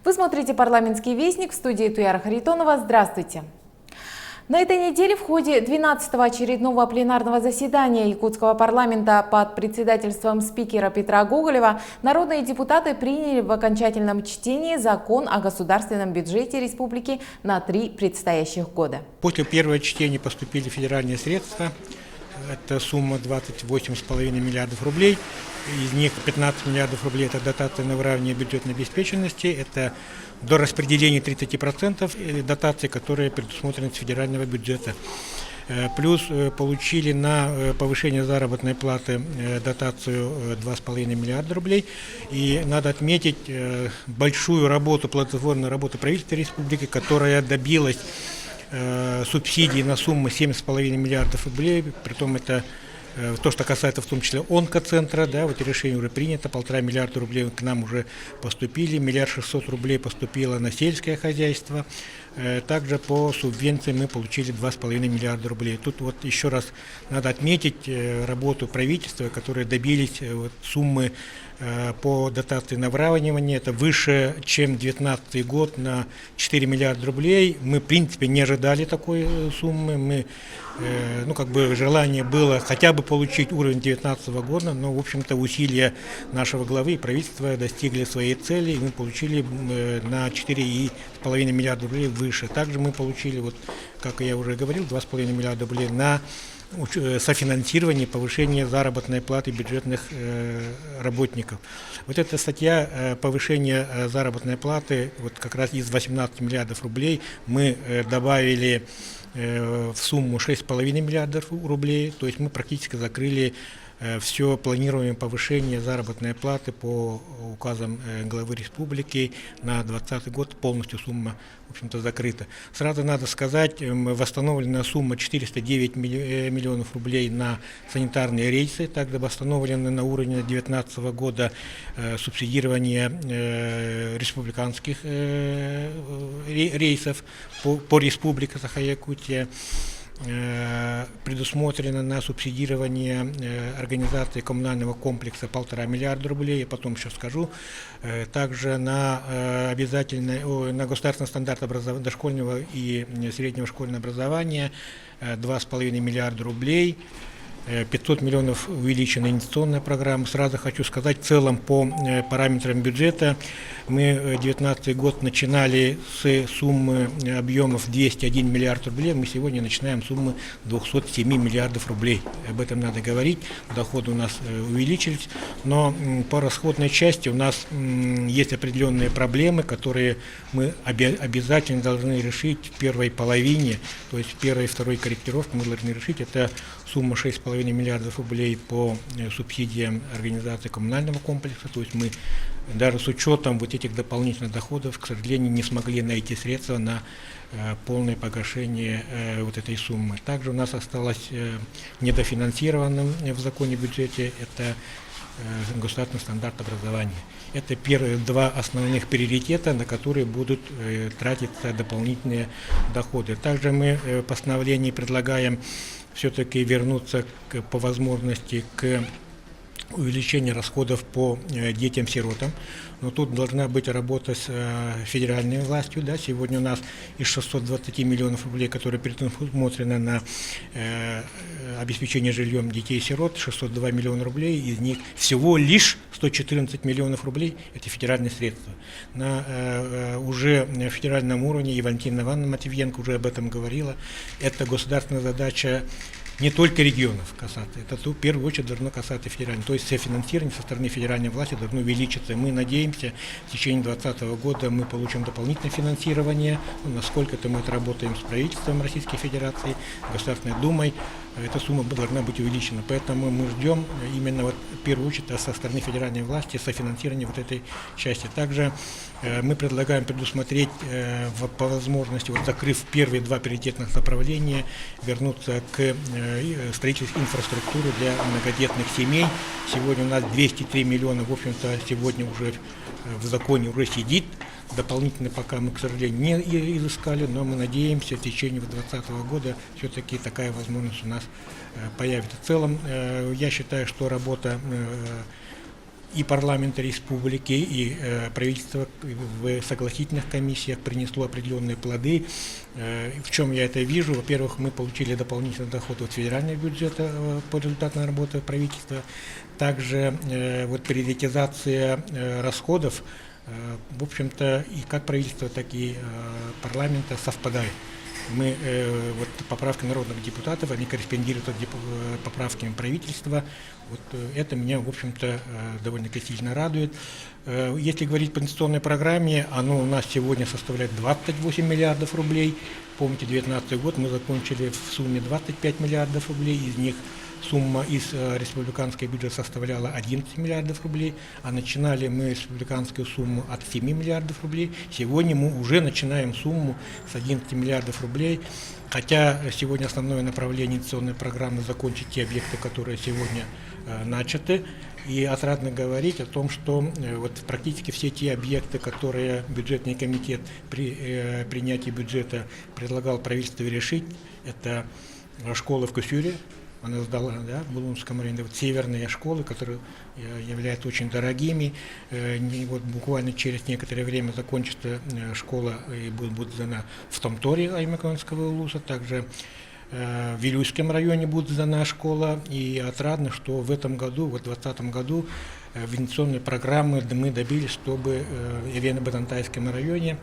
Вы смотрите «Парламентский вестник», в студии Туяра Харитонова. Здравствуйте! На этой неделе в ходе 12-го очередного пленарного заседания Якутского парламента под председательством спикера Петра Гоголева народные депутаты приняли в окончательном чтении закон о государственном бюджете республики на 3 предстоящих года. После первого чтения поступили федеральные средства. Это сумма 28,5 миллиардов рублей. Из них 15 миллиардов рублей – это дотация на выравнивание бюджетной обеспеченности. Это до распределения 30% дотаций, которые предусмотрены с федерального бюджета. Плюс получили на повышение заработной платы дотацию 2,5 миллиарда рублей. И надо отметить большую работу, плодотворную работу правительства республики, которая добилась субсидий на сумму 7,5 миллиардов рублей, притом это то, что касается в том числе онкоцентра, да, вот решение уже принято, 1,5 миллиарда рублей к нам уже поступили, 1 600 000 рублей поступило на сельское хозяйство, также по субвенции мы получили 2,5 миллиарда рублей. Тут вот еще раз надо отметить работу правительства, которые добились суммы по дотации на выравнивание, это выше, чем 2019 год на 4 миллиарда рублей. Мы, в принципе, не ожидали такой суммы. Желание было хотя бы получить уровень 2019 года, но, в общем-то, усилия нашего главы и правительства достигли своей цели, и мы получили на 4,5 миллиарда рублей выше. Также мы получили, вот, как я уже говорил, 2,5 миллиарда рублей на софинансирование, повышение заработной платы бюджетных работников. Вот эта статья повышения заработной платы, вот как раз из 18 миллиардов рублей мы добавили в сумму 6,5 миллиардов рублей, то есть мы практически закрыли все планируемое повышение заработной платы по указам главы республики на 2020 год, полностью сумма, в общем-то, закрыта. Сразу надо сказать, восстановлена сумма 409 миллионов рублей на санитарные рейсы, также восстановлены на уровне 2019 года субсидирование республиканских рейсов по республике Саха-Якутия. Предусмотрено на субсидирование организации коммунального комплекса 1,5 миллиарда рублей, я потом еще скажу. Также на на государственный стандарт дошкольного и среднего школьного образования 2,5 миллиарда рублей. 500 миллионов увеличена инвестиционная программа. Сразу хочу сказать, в целом по параметрам бюджета мы 2019 год начинали с суммы объемов 201 миллиард рублей, мы сегодня начинаем с суммы 207 миллиардов рублей. Об этом надо говорить, доходы у нас увеличились, но по расходной части у нас есть определенные проблемы, которые мы обязательно должны решить в первой половине, то есть в первой и второй корректировке мы должны решить. Это сумма 6,5 миллиардов рублей по субсидиям организации коммунального комплекса, то есть мы даже с учетом вот этих дополнительных доходов, к сожалению, не смогли найти средства на полное погашение вот этой суммы. Также у нас осталось недофинансированным в законе о бюджете, это государственный стандарт образования. Это первые два основных приоритета, на которые будут тратиться дополнительные доходы. Также мы в постановлении предлагаем все-таки вернуться по возможности к увеличению расходов по детям-сиротам. Но тут должна быть работа с федеральной властью. Да. Сегодня у нас из 620 миллионов рублей, которые предусмотрены на обеспечение жильем детей-сирот, 602 миллиона рублей, из них всего лишь 114 миллионов рублей – это федеральные средства. На уже федеральном уровне, и Валентина Ивановна Матвиенко уже об этом говорила, это государственная задача не только регионов касаться, это в первую очередь должно касаться федерального. То есть финансирование со стороны федеральной власти должно увеличиться. Мы надеемся, в течение 2020 года мы получим дополнительное финансирование. Насколько это мы отработаем с правительством Российской Федерации, Государственной Думой, эта сумма должна быть увеличена. Поэтому мы ждем именно вот, в первую очередь со стороны федеральной власти софинансирования вот этой части. Также мы предлагаем предусмотреть по возможности, вот, закрыв первые два приоритетных направления, вернуться к строительству инфраструктуры для многодетных семей. Сегодня у нас 203 миллиона, в общем-то, сегодня уже в законе уже сидит. Дополнительно пока мы, к сожалению, не изыскали, но мы надеемся, в течение 2020 года все-таки такая возможность у нас появится. В целом, я считаю, что работа и парламента республики, и правительство в согласительных комиссиях принесло определенные плоды. В чем я это вижу? Во-первых, мы получили дополнительный доход от федерального бюджета по результатам работы правительства. Также вот приоритизация расходов, в общем-то, и как правительство, так и парламента совпадает. Мы, вот поправки народных депутатов, они корреспондируют с поправками правительства. Вот это меня, в общем-то, довольно-таки сильно радует. Если говорить по инвестиционной программе, оно у нас сегодня составляет 28 миллиардов рублей. Помните, 2019 год мы закончили в сумме 25 миллиардов рублей, из них сумма из республиканского бюджета составляла 11 миллиардов рублей, а начинали мы республиканскую сумму от 7 миллиардов рублей. Сегодня мы уже начинаем сумму с 11 миллиардов рублей, хотя сегодня основное направление инвестиционной программы закончить те объекты, которые сегодня начаты. И отрадно говорить о том, что вот практически все те объекты, которые бюджетный комитет при принятии бюджета предлагал правительству решить, это школа в Кусюре, она сдала, да, в Булунском районе, вот северные школы, которые являются очень дорогими. Вот буквально через некоторое время закончится школа и будет сдана в Томторе Аймаконского улуса, также в Вилюйском районе будет сдана школа. И отрадно, что в этом году, в 2020 году, в инвестиционной программы мы добились, чтобы в Ивено-Батантайском районе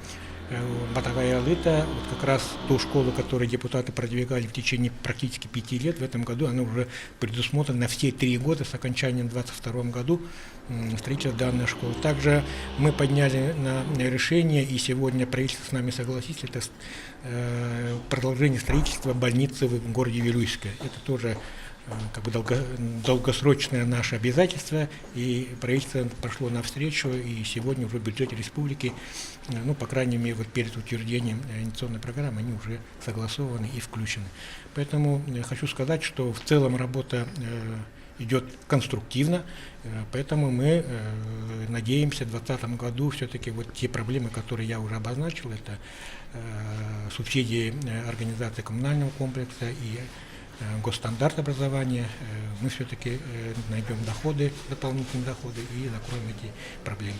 Батагая-Алыта, вот как раз ту школу, которую депутаты продвигали в течение практически 5 лет, в этом году она уже предусмотрена на все 3 года с окончанием в 2022 году строительство данной школы. Также мы подняли на решение, и сегодня правительство с нами согласилось, это продолжение строительства больницы в городе Вилюйске. Это тоже как бы долгосрочное наше обязательство, и правительство пошло навстречу, и сегодня уже в бюджете республики, ну, по крайней мере, вот перед утверждением инвестиционной программы, они уже согласованы и включены. Поэтому хочу сказать, что в целом работа идет конструктивно, поэтому мы надеемся в 2020 году все-таки вот те проблемы, которые я уже обозначил, это субсидии организации коммунального комплекса и госстандарт образования, мы все-таки найдем доходы, дополнительные доходы и закроем эти проблемы.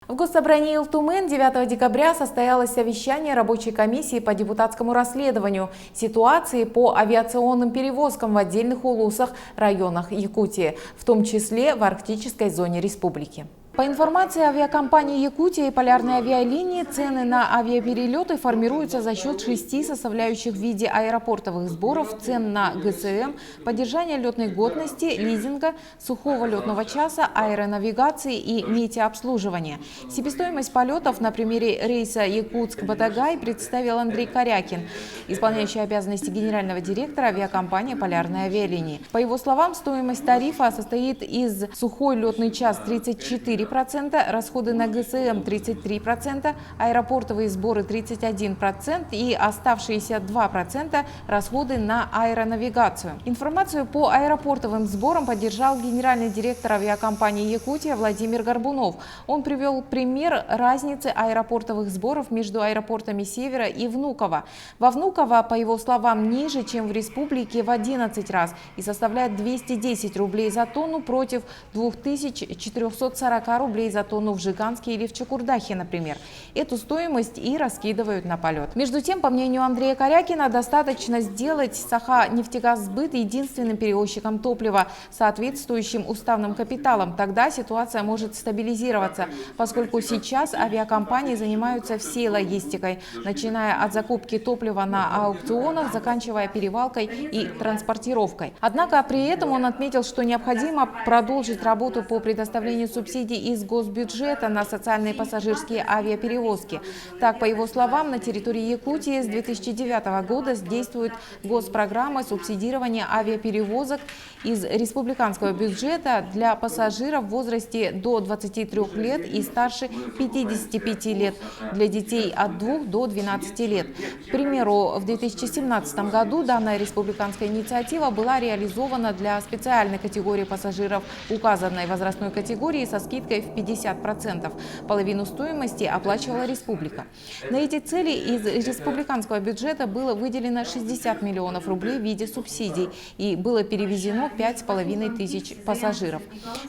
В Госсобрании Илтумен 9 декабря состоялось совещание рабочей комиссии по депутатскому расследованию ситуации по авиационным перевозкам в отдельных улусах, районах Якутии, в том числе в арктической зоне республики. По информации авиакомпании «Якутия» и полярной авиалинии, цены на авиаперелеты формируются за счет 6 составляющих в виде аэропортовых сборов, цен на ГСМ, поддержания летной годности, лизинга, сухого летного часа, аэронавигации и метеообслуживания. Себестоимость полетов на примере рейса Якутск-Батагай представил Андрей Корякин, исполняющий обязанности генерального директора авиакомпании полярной авиалинии. По его словам, стоимость тарифа состоит из сухой летный час 34%, расходы на ГСМ 33%, аэропортовые сборы 31% и оставшиеся 2% расходы на аэронавигацию. Информацию по аэропортовым сборам поддержал генеральный директор авиакомпании «Якутия» Владимир Горбунов. Он привел пример разницы аэропортовых сборов между аэропортами Севера и Внуково. Во Внуково, по его словам, ниже, чем в республике в 11 раз и составляет 210 рублей за тонну против 2440 рублей за тонну в Жиганске или в Чукурдахе, например. Эту стоимость и раскидывают на полет. Между тем, по мнению Андрея Корякина, достаточно сделать Саха-Нефтегазсбыт единственным перевозчиком топлива, соответствующим уставным капиталом. Тогда ситуация может стабилизироваться, поскольку сейчас авиакомпании занимаются всей логистикой, начиная от закупки топлива на аукционах, заканчивая перевалкой и транспортировкой. Однако при этом он отметил, что необходимо продолжить работу по предоставлению субсидий из госбюджета на социальные пассажирские авиаперевозки. Так, по его словам, на территории Якутии с 2009 года действует госпрограмма субсидирования авиаперевозок из республиканского бюджета для пассажиров в возрасте до 23 лет и старше 55 лет, для детей от 2 до 12 лет. К примеру, в 2017 году данная республиканская инициатива была реализована для специальной категории пассажиров указанной возрастной категории со скидкой скидкой в 50%. Половину стоимости оплачивала республика. На эти цели из республиканского бюджета было выделено 60 миллионов рублей в виде субсидий и было перевезено 5,5 тысяч пассажиров.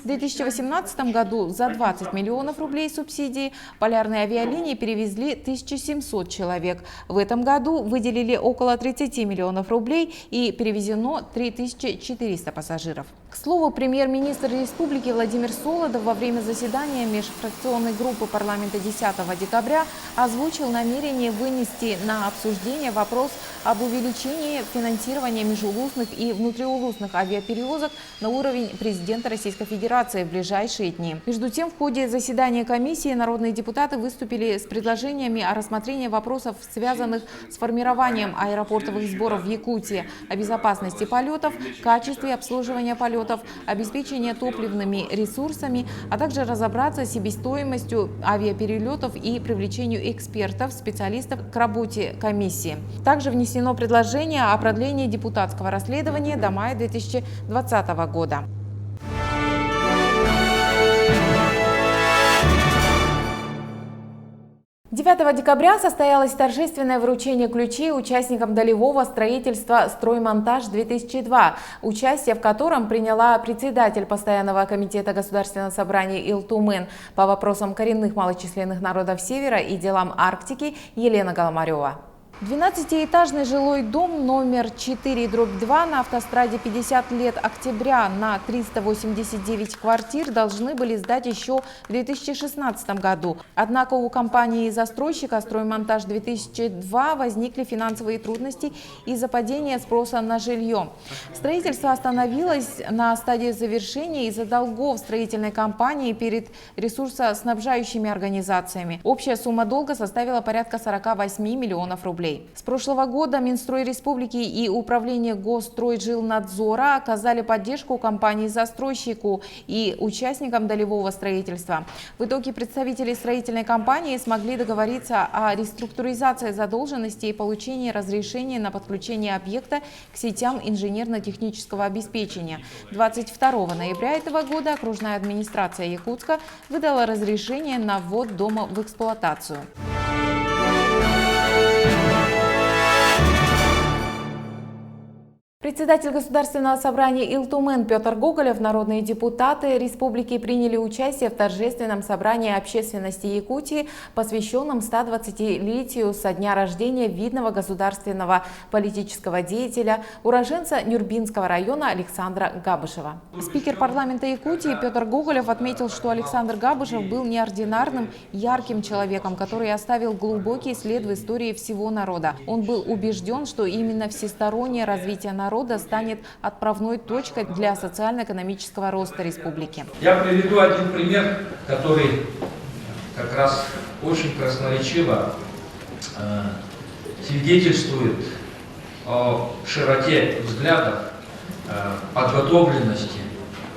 В 2018 году за 20 миллионов рублей субсидий полярные авиалинии перевезли 1700 человек. В этом году выделили около 30 миллионов рублей и перевезено 3400 пассажиров. К слову, премьер-министр республики Владимир Солодов во время заседания межфракционной группы парламента 10 декабря озвучил намерение вынести на обсуждение вопрос об увеличении финансирования межулусных и внутриулусных авиаперевозок на уровень президента Российской Федерации в ближайшие дни. Между тем, в ходе заседания комиссии народные депутаты выступили с предложениями о рассмотрении вопросов, связанных с формированием аэропортовых сборов в Якутии, о безопасности полетов, качестве обслуживания полетов, обеспечения топливными ресурсами, а также разобраться с себестоимостью авиаперелетов и привлечению экспертов, специалистов к работе комиссии. Также внесено предложение о продлении депутатского расследования до мая 2020 года. 9 декабря состоялось торжественное вручение ключей участникам долевого строительства «Строймонтаж-2002», участие в котором приняла председатель Постоянного комитета Государственного собрания Илтумен по вопросам коренных малочисленных народов Севера и делам Арктики Елена Голомарева. 12-этажный жилой дом номер 4/2 на автостраде 50 лет октября на 389 квартир должны были сдать еще в 2016 году. Однако у компании-застройщика «Строймонтаж-2002» возникли финансовые трудности из-за падения спроса на жилье. Строительство остановилось на стадии завершения из-за долгов строительной компании перед ресурсоснабжающими организациями. Общая сумма долга составила порядка 48 миллионов рублей. С прошлого года Минстрой Республики и Управление Госстройжилнадзора оказали поддержку компании-застройщику и участникам долевого строительства. В итоге представители строительной компании смогли договориться о реструктуризации задолженности и получении разрешения на подключение объекта к сетям инженерно-технического обеспечения. 22 ноября этого года окружная администрация Якутска выдала разрешение на ввод дома в эксплуатацию. Председатель Государственного собрания Илтумен Петр Гоголев, народные депутаты республики приняли участие в торжественном собрании общественности Якутии, посвященном 120-летию со дня рождения видного государственного политического деятеля, уроженца Нюрбинского района Александра Габышева. Спикер парламента Якутии Петр Гоголев отметил, что Александр Габышев был неординарным, ярким человеком, который оставил глубокий след в истории всего народа. Он был убежден, что именно всестороннее развитие народа станет отправной точкой для социально-экономического роста республики. Я приведу один пример, который как раз очень красноречиво свидетельствует о широте взглядов, подготовленности,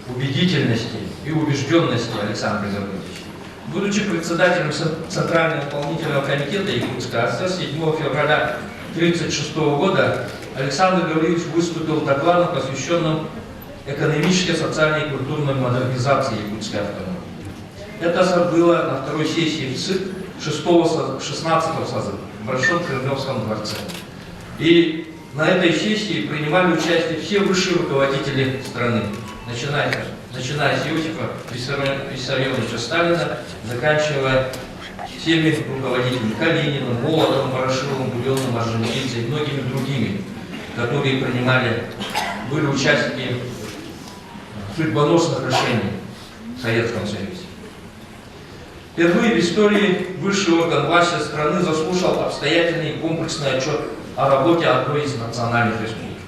убедительности и убежденности Александра Гавриловича. Будучи председателем Центрального исполнительного комитета Якутска АСС 7 февраля 1936 года, Александр Гаврилович выступил с докладом, посвященным экономической, социальной и культурной модернизации Якутской автономии. Это было на второй сессии ВЦИК 16-го созыва в Большом Кремлевском дворце. И на этой сессии принимали участие все высшие руководители страны, начиная с Иосифа Виссарионовича Сталина, заканчивая всеми руководителями Калининым, Молотовым, Ворошиловым, Буденным, Орджоникидзе и многими другими, которые были участниками судьбоносных решений в Советском Союзе. Впервые в истории высший орган власти страны заслушал обстоятельный и комплексный отчет о работе одной из национальных республик.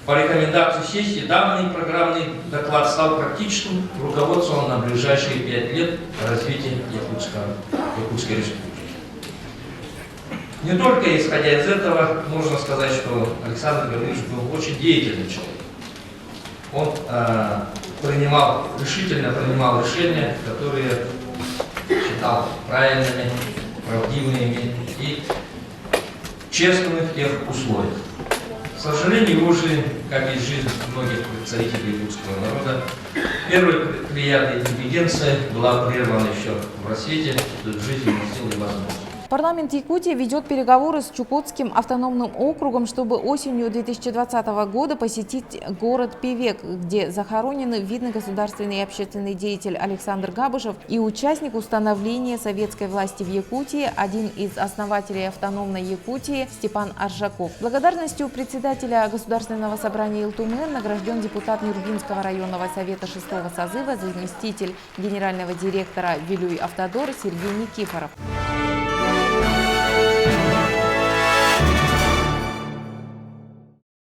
По рекомендации сессии данный программный доклад стал практическим руководством на ближайшие 5 лет развития Якутской республики. Не только исходя из этого, можно сказать, что Александр Гаврилович был очень деятельный человек. Он решительно принимал решения, которые считал правильными, правдивыми и честными в тех условиях. К сожалению, его жизнь, как и жизнь многих представителей якутского народа, Первая плеяда интеллигенции была прервана еще в рассвете жизненных сил и возможностей. Парламент Якутии ведет переговоры с Чукотским автономным округом, чтобы осенью 2020 года посетить город Певек, где захоронены видный государственный и общественный деятель Александр Габышев и участник установления советской власти в Якутии, один из основателей автономной Якутии Степан Аржаков. Благодарностью председателя Государственного собрания Илтумен награжден депутат Нюрбинского районного совета 6-го созыва, заместитель генерального директора Вилюй-Автодор Сергей Никифоров.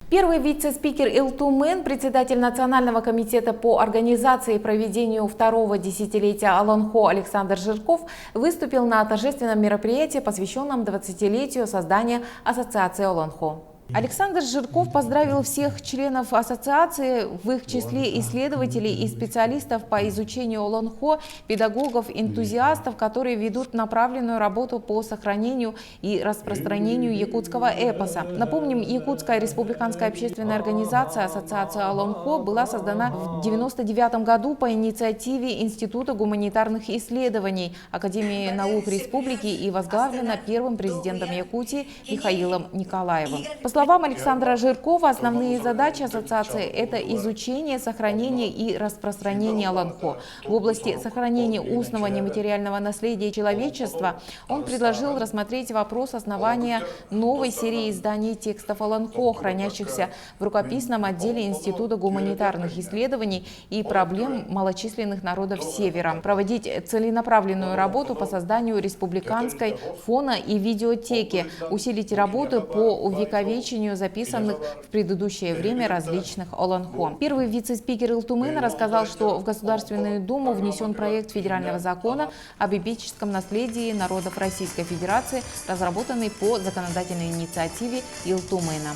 Первый вице-спикер Илтумен, председатель Национального комитета по организации и проведению второго десятилетия Олонхо Александр Жирков выступил на торжественном мероприятии, посвященном 20-летию создания Ассоциации Олонхо. Александр Жирков поздравил всех членов ассоциации, в их числе исследователей и специалистов по изучению Олонхо, педагогов, энтузиастов, которые ведут направленную работу по сохранению и распространению якутского эпоса. Напомним, Якутская республиканская общественная организация Ассоциация Олонхо была создана в 1999 году по инициативе Института гуманитарных исследований Академии наук Республики и возглавлена первым президентом Якутии Михаилом Николаевым. По словам Александра Жиркова, основные задачи ассоциации – это изучение, сохранение и распространение Олонхо. В области сохранения устного нематериального наследия человечества он предложил рассмотреть вопрос основания новой серии изданий текстов Олонхо, хранящихся в рукописном отделе Института гуманитарных исследований и проблем малочисленных народов Севера, проводить целенаправленную работу по созданию республиканской фона- и видеотеки, усилить работу по увековечению записанных в предыдущее время различных Олонхо. Первый вице-спикер Илтумена рассказал, что в Государственную Думу внесен проект федерального закона об эпическом наследии народов Российской Федерации, разработанный по законодательной инициативе Илтумена.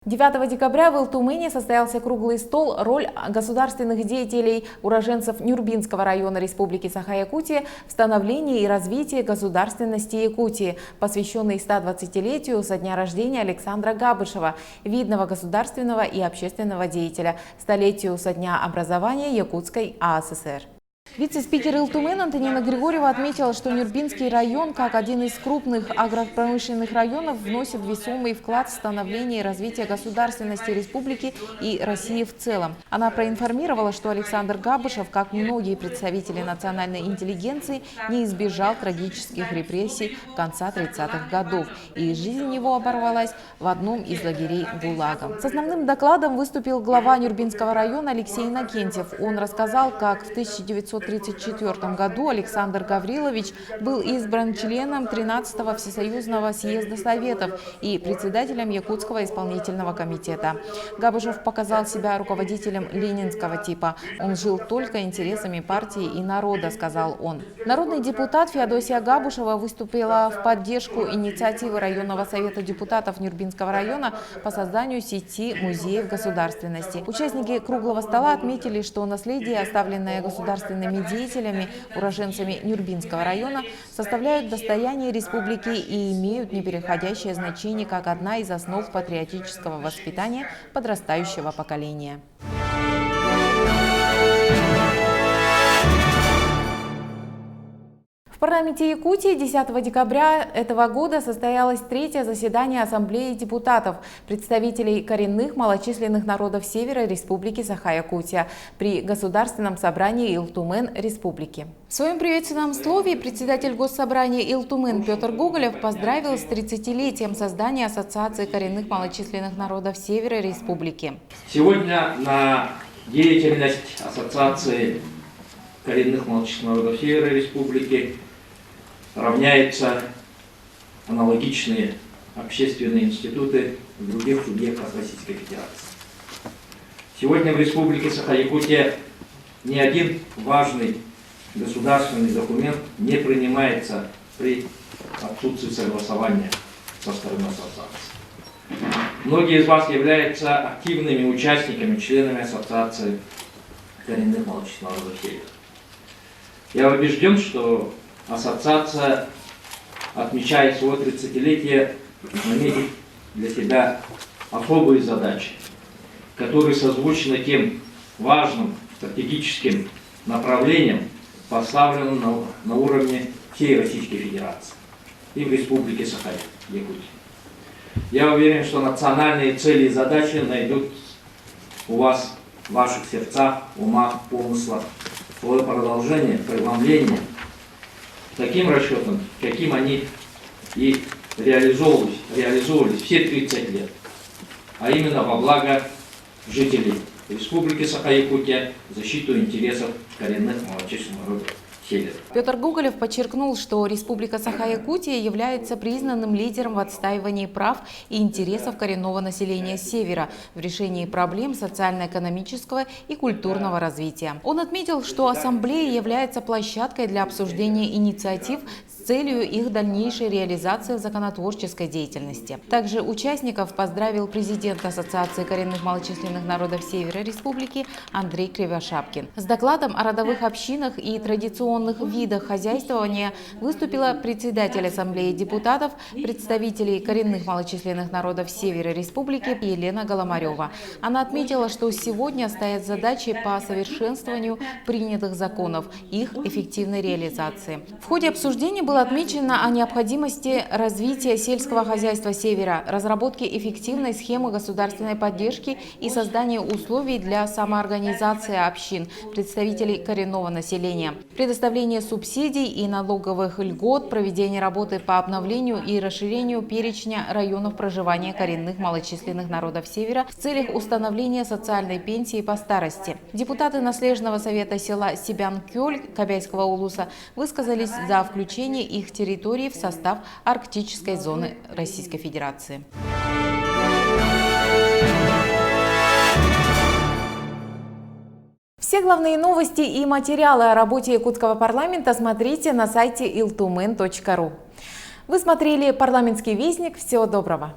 9 декабря в Илтумене состоялся круглый стол «Роль государственных деятелей уроженцев Нюрбинского района Республики Саха-Якутия в становлении и развитии государственности Якутии», посвященный 120-летию со дня рождения Александра Габышева, видного государственного и общественного деятеля, столетию со дня образования Якутской АССР. Вице-спикер Илтумен Антонина Григорьева отметила, что Нюрбинский район, как один из крупных агропромышленных районов, вносит весомый вклад в становление и развитие государственности республики и России в целом. Она проинформировала, что Александр Габышев, как многие представители национальной интеллигенции, не избежал трагических репрессий конца 30-х годов, и жизнь его оборвалась в одном из лагерей ГУЛАГа. С основным докладом выступил глава Нюрбинского района Алексей Иннокентьев. Он рассказал, как в 1934 году Александр Гаврилович был избран членом 13-го Всесоюзного съезда Советов и председателем Якутского исполнительного комитета. Габышев показал себя руководителем ленинского типа. Он жил только интересами партии и народа, сказал он. Народный депутат Феодосия Габушева выступила в поддержку инициативы районного совета депутатов Нюрбинского района по созданию сети музеев государственности. Участники круглого стола отметили, что наследие, оставленное государственными деятелями, уроженцами Нюрбинского района, составляют достояние республики и имеют непереходящее значение как одна из основ патриотического воспитания подрастающего поколения. В парламенте Якутии 10 декабря этого года состоялось третье заседание Ассамблеи депутатов, представителей коренных малочисленных народов Севера Республики Саха-Якутия при Государственном собрании Илтумен Республики. В своем приветственном слове председатель Госсобрания Илтумен Петр Гоголев поздравил с 30-летием создания Ассоциации коренных малочисленных народов Севера Республики. Сегодня на деятельность Ассоциации коренных малочисленных народов Севера Республики равняются аналогичные общественные институты в других субъектах Российской Федерации. Сегодня в Республике Саха-Якутия ни один важный государственный документ не принимается при отсутствии согласования со стороны ассоциации. Многие из вас являются активными участниками, членами Ассоциации коренных малочисленных народов Севера. Я убежден, что ассоциация, отмечая свое 30-летие, наметит для себя особые задачи, которые созвучны тем важным стратегическим направлениям, поставленным на уровне всей Российской Федерации и в Республике Саха-Якутия. Я уверен, что национальные цели и задачи найдут у вас в ваших сердцах, умах, помыслах свое продолжение, преломление таким расчетом, каким они и реализовывались все 30 лет, а именно во благо жителей Республики Саха-Якутия, защиту интересов коренных малочисленных народов Севера. Петр Гоголев подчеркнул, что Республика Саха-Якутия является признанным лидером в отстаивании прав и интересов коренного населения Севера в решении проблем социально-экономического и культурного развития. Он отметил, что Ассамблея является площадкой для обсуждения инициатив с целью их дальнейшей реализации в законотворческой деятельности. Также участников поздравил президент Ассоциации коренных малочисленных народов Севера Республики Андрей Кривошапкин. С докладом о родовых общинах и традиционных видах хозяйствования выступила председатель Ассамблеи депутатов, представителей коренных малочисленных народов Севера Республики Елена Голомарева. Она отметила, что сегодня стоят задачи по совершенствованию принятых законов, их эффективной реализации. В ходе обсуждения было отмечено о необходимости развития сельского хозяйства Севера, разработки эффективной схемы государственной поддержки и создания условий для самоорганизации общин, представителей коренного населения, предоставление субсидий и налоговых льгот, проведение работы по обновлению и расширению перечня районов проживания коренных малочисленных народов Севера в целях установления социальной пенсии по старости. Депутаты наследного совета села Сибян-Кёль Кабайского улуса высказались за включение их территории в состав арктической зоны Российской Федерации. Все главные новости и материалы о работе якутского парламента смотрите на сайте iltumen.ru. Вы смотрели «Парламентский вестник». Всего доброго!